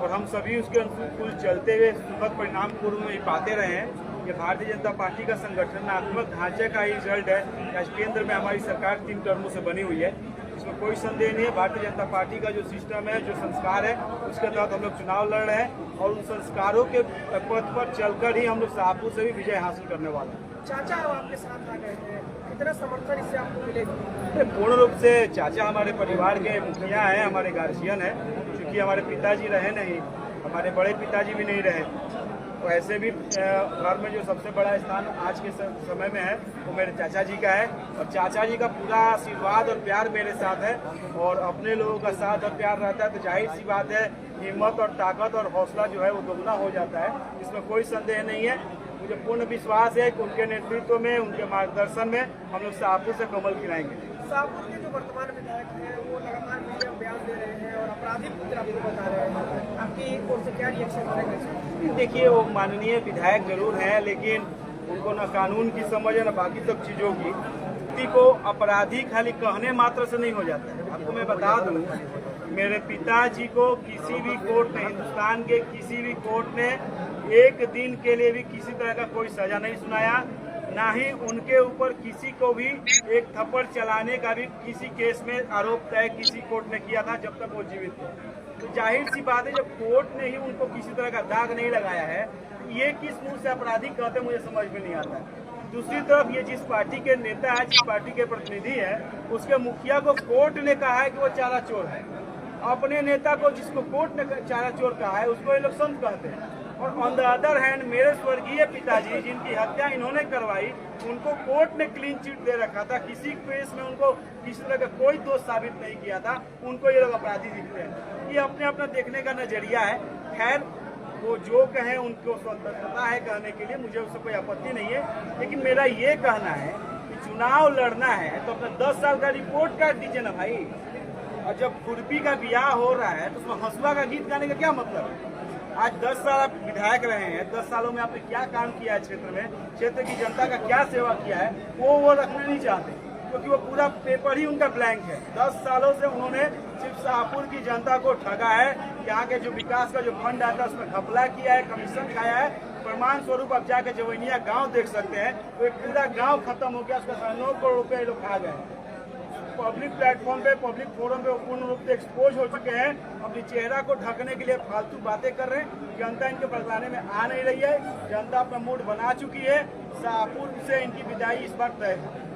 और हम सभी उसके अनुकूल चलते हुए सुखद परिणाम पूर्व में पाते रहे हैं। ये भारतीय जनता पार्टी का संगठनात्मक ढांचे का ही रिजल्ट है। आज केंद्र में हमारी सरकार 3 टर्मों से बनी हुई है, इसमें कोई संदेह नहीं है। भारतीय जनता पार्टी का जो सिस्टम है, जो संस्कार है, उसके तहत हम लोग चुनाव लड़ रहे हैं और उन संस्कारों के पथ पर चलकर ही हम लोग शाहपुर से भी विजय हासिल करने वाले हैं। चाचा आपके साथ आ गए थे, कितना समर्थन इससे आपको मिलेगा? पूर्ण रूप से चाचा हमारे परिवार के मुखिया हैं, हमारे गार्जियन हैं। क्योंकि हमारे पिताजी रहे नहीं, हमारे बड़े पिताजी भी नहीं रहे, तो ऐसे भी घर में जो सबसे बड़ा स्थान आज के समय में है वो मेरे चाचा जी का है। और चाचा जी का पूरा आशीर्वाद और प्यार मेरे साथ है और अपने लोगों का साथ और प्यार रहता है तो जाहिर सी बात है हिम्मत और ताकत और हौसला जो है वो दोगुना हो जाता है। इसमें कोई संदेह नहीं है। मुझे पूर्ण विश्वास है कि उनके नेतृत्व में, उनके मार्गदर्शन में हम लोग शाहपुर से कमल खिलाएंगे। शाहपुर के जो वर्तमान विधायक हैं वो लगातार मीडिया में बयान दे रहे हैं और आपराधिक पुत्र आपको बता रहे हैं, आपकी ओर से क्या रिएक्शन रहेगा? देखिए, वो माननीय विधायक जरूर हैं, लेकिन उनको न कानून की समझ है न बाकी सब चीजों की। व्यक्ति को अपराधी खाली कहने मात्र से नहीं हो जाता है। आपको मैं बता दूं, मेरे पिताजी को किसी भी कोर्ट ने, हिंदुस्तान के किसी भी कोर्ट ने एक दिन के लिए भी किसी तरह का कोई सजा नहीं सुनाया, ना ही उनके ऊपर किसी को भी एक थप्पड़ चलाने का भी किसी केस में आरोप तय किसी कोर्ट ने किया था जब तक वो जीवित थे। तो जाहिर सी बात है, जब कोर्ट ने ही उनको किसी तरह का दाग नहीं लगाया है, ये किस मुंह से अपराधी कहते मुझे समझ में नहीं आता है। दूसरी तरफ ये जिस पार्टी के नेता है, जिस पार्टी के प्रतिनिधि है, उसके मुखिया को कोर्ट ने कहा है कि वो चारा चोर है। अपने नेता को, जिसको कोर्ट ने चारा चोर कहा है, उसको ये लोग संत कहते हैं। और ऑन द अदर हैंड मेरे स्वर्गीय पिताजी जिनकी हत्या इन्होंने करवाई, उनको कोर्ट ने क्लीन चिट दे रखा था। किसी केस में उनको किसी तरह का कोई दोष साबित नहीं किया था। उनको ये लोग अपराधी दिखते हैं। ये अपने अपना देखने का नजरिया है। खैर, वो जो कहें उनको स्वतंत्रता है कहने के लिए, मुझे उससे कोई आपत्ति नहीं है। लेकिन मेरा ये कहना है कि चुनाव लड़ना है तो अपना 10 साल का रिपोर्ट कार्ड दीजिए ना भाई। और जब खुरपी का ब्याह हो रहा है तो उसमें हंसुआ का गीत गाने का क्या मतलब है? आज 10 साल आप विधायक रहे हैं, 10 सालों में आपने क्या काम किया है क्षेत्र में, क्षेत्र की जनता का क्या सेवा किया है, वो रखना नहीं चाहते, क्योंकि वो पूरा पेपर ही उनका ब्लैंक है। 10 सालों से उन्होंने सिर्फ शाहपुर की जनता को ठगा है। यहाँ के जो विकास का जो फंड आता है उसमें घपला किया है, कमीशन खाया है। प्रमाण स्वरूप आप जाके जवैनिया गांव देख सकते हैं, तो एक पूरा गांव खत्म हो गया, उसका 9 करोड़ रुपए लोग खा गए। पब्लिक प्लेटफॉर्म पे, पब्लिक फोरम पे पूर्ण रूप से एक्सपोज हो चुके हैं। अपनी चेहरा को ढकने के लिए फालतू बातें कर रहे हैं। जनता इनके बदलाने में आ नहीं रही है। जनता अपना मूड बना चुकी है। शाहपुर से इनकी विदाई इस बार तय है।